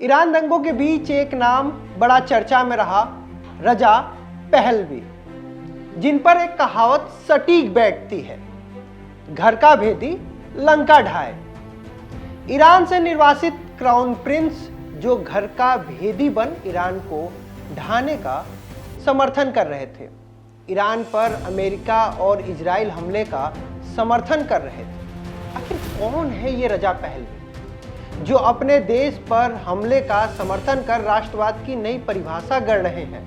Iran दंगों के बीच एक नाम बड़ा चर्चा में रहा, रजा पहलवी, जिन पर एक कहावत सटीक बैठती है, घर का भेदी लंका ढाए। ईरान से निर्वासित क्राउन प्रिंस जो घर का भेदी बन ईरान को ढाने का समर्थन कर रहे थे, ईरान पर अमेरिका और इजराइल हमले का समर्थन कर रहे थे। आखिर कौन है ये रजा पहलवी जो अपने देश पर हमले का समर्थन कर राष्ट्रवाद की नई परिभाषा गढ़ रहे हैं?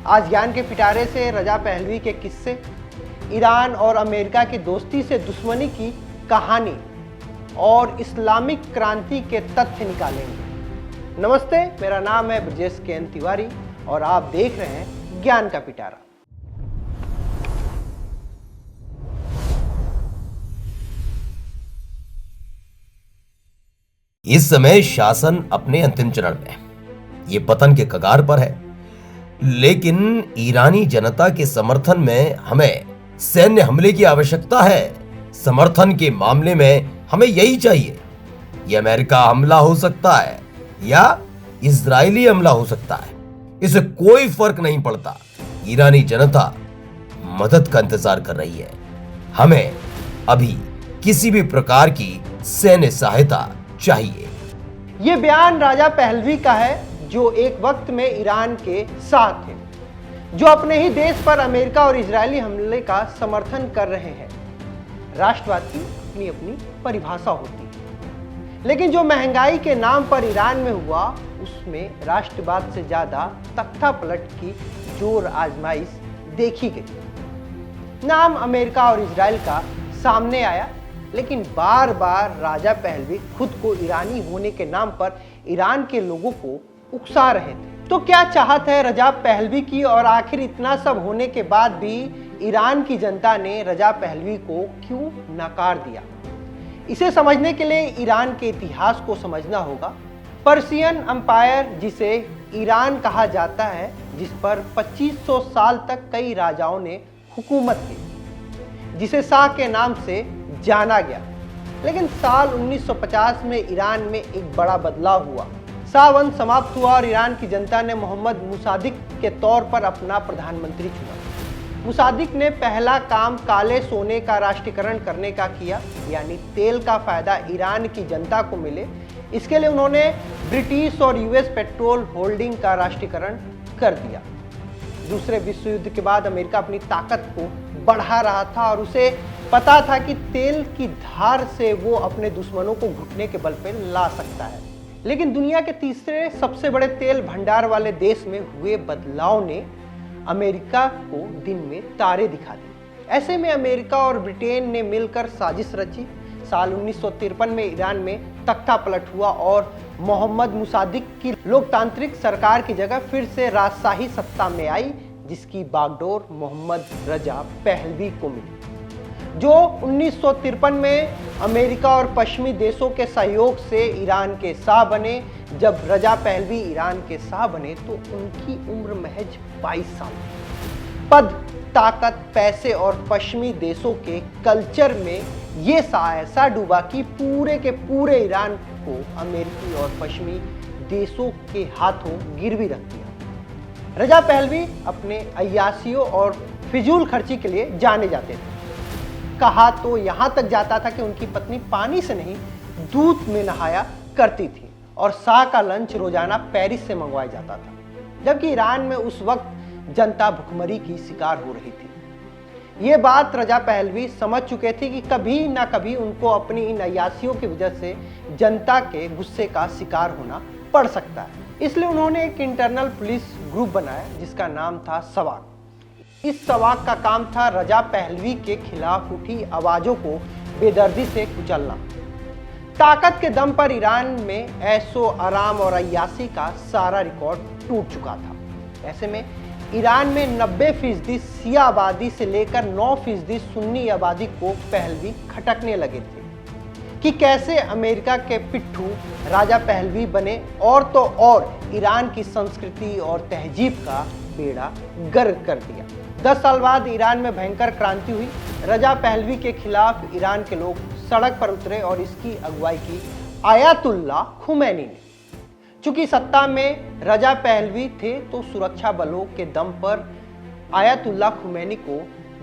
आज ज्ञान के पिटारे से रजा पहलवी के किस्से, ईरान और अमेरिका की दोस्ती से दुश्मनी की कहानी और इस्लामिक क्रांति के तथ्य निकालेंगे। नमस्ते, मेरा नाम है ब्रजेश के एन तिवारी और आप देख रहे हैं ज्ञान का पिटारा। इस समय शासन अपने अंतिम चरण में, ये पतन के कगार पर है, लेकिन ईरानी जनता के समर्थन में हमें सैन्य हमले की आवश्यकता है। समर्थन के मामले में हमें यही चाहिए। ये अमेरिका हमला हो सकता है या इजरायली हमला हो सकता है, इससे कोई फर्क नहीं पड़ता। ईरानी जनता मदद का इंतजार कर रही है। हमें अभी किसी भी प्रकार की सैन्य सहायता चाहिए। ये बयान राजा पहलवी का है, जो एक वक्त में ईरान के साथ थे, जो अपने ही देश पर अमेरिका और इजरायली हमले का समर्थन कर रहे हैं। राष्ट्रवाद की अपनी अपनी परिभाषा होती है, लेकिन जो महंगाई के नाम पर ईरान में हुआ, उसमें राष्ट्रवाद से ज्यादा तख्ता पलट की जोर आजमाइश देखी गई। नाम अमेरिका और इजराइल का सामने आया, लेकिन बार बार राजा पहलवी खुद को ईरानी होने के नाम पर ईरान के लोगों को उकसा रहे थे। तो क्या चाहत है रजा पहलवी की, और आखिर इतना सब होने के बाद भी ईरान की जनता ने रजा पहलवी को क्यों नकार दिया? इसे समझने के लिए ईरान के इतिहास को समझना होगा। पर्शियन एम्पायर, जिसे ईरान कहा जाता है, जिस पर 2500 साल तक कई राजाओं ने हुकूमत की, जिसे शाह के नाम से जाना गया। लेकिन साल 1950 में ईरान में एक बड़ा बदलाव हुआ। शाह वंश समाप्त हुआ और ईरान की जनता ने मोहम्मद मुसादिक के तौर पर अपना प्रधानमंत्री चुना। मुसादिक ने पहला काम काले सोने का राष्ट्रीयकरण करने का किया, यानी तेल का फायदा ईरान की जनता को मिले। इसके लिए उन्होंने ब्रिटिश और यूएस पेट्रोल होल्डिंग का राष्ट्रीयकरण कर दिया। दूसरे विश्व युद्ध के बाद अमेरिका अपनी ताकत को बढ़ा रहा था और उसे पता था कि तेल की धार से वो अपने दुश्मनों को घुटने के बल पर ला सकता है। लेकिन दुनिया के तीसरे सबसे बड़े तेल भंडार वाले देश में हुए बदलाव ने अमेरिका को दिन में तारे दिखा दिए। ऐसे में अमेरिका और ब्रिटेन ने मिलकर साजिश रची। साल 1953 में ईरान में तख्ता पलट हुआ और मोहम्मद मुसादिक की लोकतांत्रिक सरकार की जगह फिर से राजशाही सत्ता में आई, जिसकी बागडोर मोहम्मद रजा पहलवी को मिली, जो 1953 में अमेरिका और पश्चिमी देशों के सहयोग से ईरान के शाह बने। जब रजा पहलवी ईरान के शाह बने तो उनकी उम्र महज 22 साल। पद, ताकत, पैसे और पश्चिमी देशों के कल्चर में ये शाह ऐसा डूबा कि पूरे के पूरे ईरान को अमेरिकी और पश्चिमी देशों के हाथों गिरवी रख दिया। रजा पहलवी अपने अय्यासियों और फिजूल खर्ची के लिए जाने जाते थे। कहा तो यहां तक जाता था कि उनकी पत्नी पानी से नहीं, दूध में नहाया करती थी और शाह का लंच रोजाना पेरिस से मंगवाया जाता था, जबकि ईरान में उस वक्त जनता भुखमरी की शिकार हो रही थी। ये बात रजा पहलवी समझ चुके थे कि कभी ना कभी उनको अपनी इन अय्यासियों की वजह से जनता के गुस्से का शिकार होना पड़ सकता है। इसलिए उन्होंने एक इंटरनल पुलिस ग्रुप बनाया, जिसका नाम था सवाक। इस सवाक का काम था रजा पहलवी के खिलाफ उठी आवाजों को बेदर्दी से कुचलना। ताकत के दम पर ईरान में ऐशो आराम और अय्यासी का सारा रिकॉर्ड टूट चुका था। ऐसे में ईरान में 90% शिया आबादी से लेकर 9% सुन्नी आबादी को पहलवी खटकने लगे थे कि कैसे अमेरिका के पिट्ठू राजा पहलवी बने, और तो और ईरान की संस्कृति और तहजीब का बेड़ा गर्क कर दिया। 10 साल बाद ईरान में भयंकर क्रांति हुई। रजा पहलवी के खिलाफ ईरान के लोग सड़क पर उतरे और इसकी अगुवाई की आयतुल्लाह खुमैनी ने। चूंकि सत्ता में रजा पहलवी थे तो सुरक्षा बलों के दम पर आयतुल्लाह खुमैनी को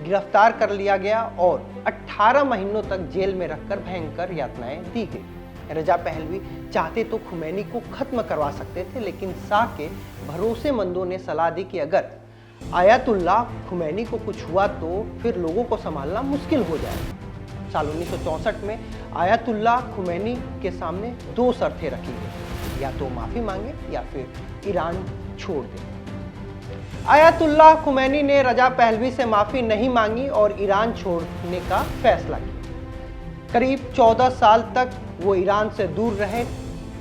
गिरफ्तार कर लिया गया और 18 महीनों तक जेल में रखकर भयंकर यातनाएं दी गई। रजा पहलवी चाहते तो खुमैनी को खत्म करवा सकते थे, लेकिन शाह के भरोसेमंदों ने सलाह दी कि अगर आयतुल्लाह खुमैनी को कुछ हुआ तो फिर लोगों को संभालना मुश्किल हो जाएगा। साल 1964 में आयतुल्लाह खुमैनी के सामने 2 शर्तें रखी गई, या तो माफी मांगे या फिर ईरान छोड़ दें। आयतुल्लाह खुमैनी ने रजा पहलवी से माफी नहीं मांगी और ईरान छोड़ने का फैसला किया। करीब 14 साल तक वो ईरान से दूर रहे,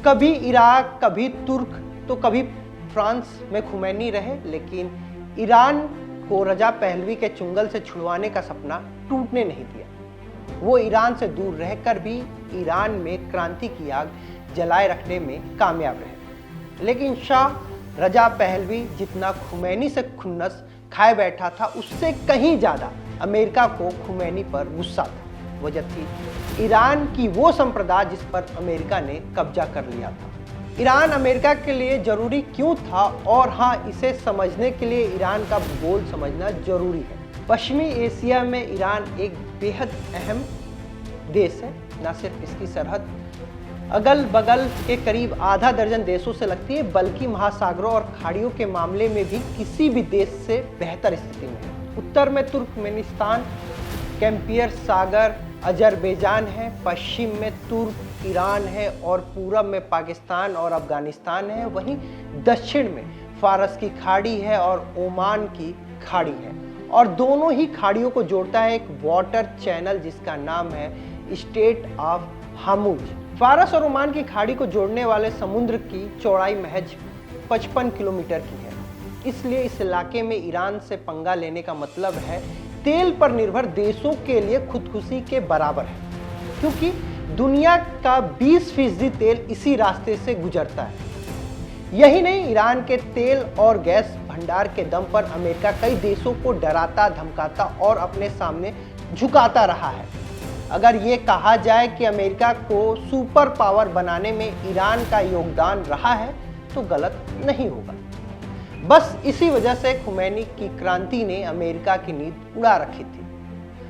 कभी इराक, कभी तुर्क तो कभी फ्रांस में खुमैनी रहे, लेकिन ईरान को रजा पहलवी के चुंगल से छुड़वाने का सपना टूटने नहीं दिया। वो ईरान से दूर रहकर भी ईरान में क्रांति की आग जलाए रखने में कामयाब रहे। लेकिन शाह रजा पहलवी जितना खुमैनी से खुन्नस खाए बैठा था, उससे कहीं ज्यादा अमेरिका को खुमैनी पर गुस्सा था। वजह थी ईरान की वो संप्रदा जिस पर अमेरिका ने कब्जा कर लिया था। ईरान अमेरिका के लिए जरूरी क्यों था, और हाँ, इसे समझने के लिए ईरान का भूगोल समझना जरूरी है। पश्चिमी एशिया में ईरान एक बेहद अहम देश है। न सिर्फ इसकी सरहद अगल बगल के करीब आधा दर्जन देशों से लगती है, बल्कि महासागरों और खाड़ियों के मामले में भी किसी भी देश से बेहतर स्थिति में है। उत्तर में तुर्कमेनिस्तान, कैम्पियर सागर, अजरबैजान है, पश्चिम में तुर्क ईरान है और पूरब में पाकिस्तान और अफगानिस्तान है। वहीं दक्षिण में फारस की खाड़ी है और ओमान की खाड़ी है, और दोनों ही खाड़ियों को जोड़ता है एक वाटर चैनल जिसका नाम है स्टेट ऑफ हामुज। फारस और ओमान की खाड़ी को जोड़ने वाले समुद्र की चौड़ाई महज 55 किलोमीटर की है। इसलिए इस इलाके में ईरान से पंगा लेने का मतलब है तेल पर निर्भर देशों के लिए खुदकुशी के बराबर है, क्योंकि दुनिया का 20% तेल इसी रास्ते से गुजरता है। यही नहीं, ईरान के तेल और गैस भंडार के दम पर अमेरिका कई देशों को डराता, धमकाता और अपने सामने झुकाता रहा है। अगर ये कहा जाए कि अमेरिका को सुपर पावर बनाने में ईरान का योगदान रहा है तो गलत नहीं होगा। बस इसी वजह से खुमैनी की क्रांति ने अमेरिका की नींद उड़ा रखी थी।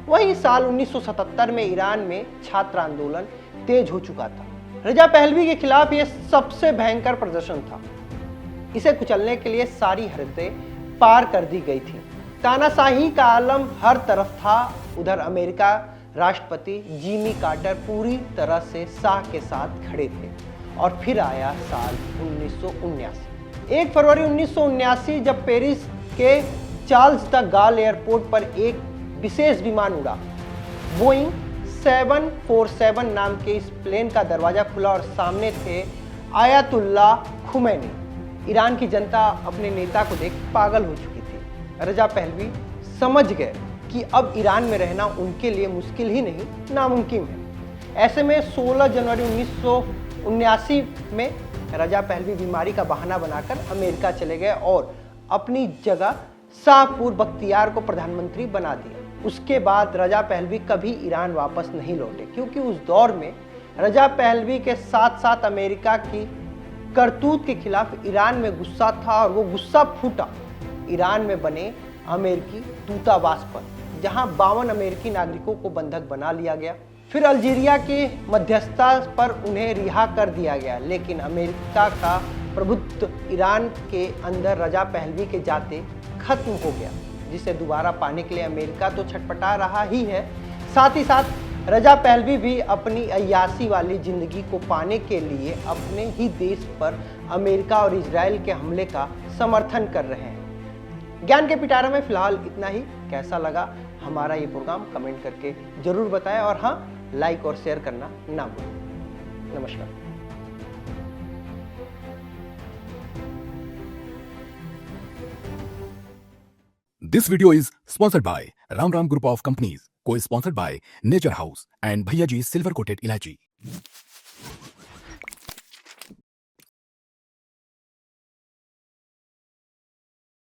वहीं साल 1977 में ईरान में छात्र आंदोलन तेज हो चुका था। रजा पहलवी के खिलाफ यह सबसे भयंकर प्रदर्शन था। इसे कुचलने के लिए सारी हदें पार कर दी गई थी। तानाशाही का आलम हर तरफ था। उधर अमेरिका राष्ट्रपति जिमी कार्टर पूरी तरह से शाह के साथ खड़े थे। और फिर आया साल 1979। 1 फरवरी 1979 जब पेरिस के चार्ल्स द गाल एयरपोर्ट पर एक विशेष विमान उड़ा। बोइंग 747 नाम के इस प्लेन का दरवाजा खुला और सामने थे आयतुल्लाह खुमैनी। ईरान की जनता अपने नेता को देख पागल हो चुकी थी। रजा पहलवी समझ गए कि अब ईरान में रहना उनके लिए मुश्किल ही नहीं, नामुमकिन है। ऐसे में 16 जनवरी 1979 में रजा पहलवी बीमारी का बहाना बनाकर अमेरिका चले गए और अपनी जगह शाहपुर बख्तियार को प्रधानमंत्री बना दिया। उसके बाद रजा पहलवी कभी ईरान वापस नहीं लौटे, क्योंकि उस दौर में रजा पहलवी के साथ साथ अमेरिका की करतूत के खिलाफ ईरान में गुस्सा था, और वो गुस्सा फूटा ईरान में बने अमेरिकी दूतावास पर, जहां 52 अमेरिकी नागरिकों को बंधक बना लिया गया। फिर अल्जीरिया के मध्यस्थता पर उन्हें रिहा कर दिया गया, लेकिन अमेरिका का प्रभुत्व ईरान के अंदर रजा पहलवी के जाते खत्म हो गया, जिसे दोबारा पाने के लिए अमेरिका तो छटपटा रहा ही है, साथ ही साथ रजा पहलवी भी अपनी अय्याशी वाली जिंदगी को पाने के लिए अपने ही देश पर अमेरिका और इजराइल के हमले का समर्थन कर रहे हैं। ज्ञान के पिटारा में फिलहाल इतना ही। कैसा लगा हमारा ये प्रोग्राम कमेंट करके जरूर बताएं, और हाँ, लाइक और शेयर करना ना भूलें। नमस्कार। This video is sponsored by Ram Ram Group of Companies, co-sponsored by Nature House and Bhaiya Ji Silver Coated Ilachi.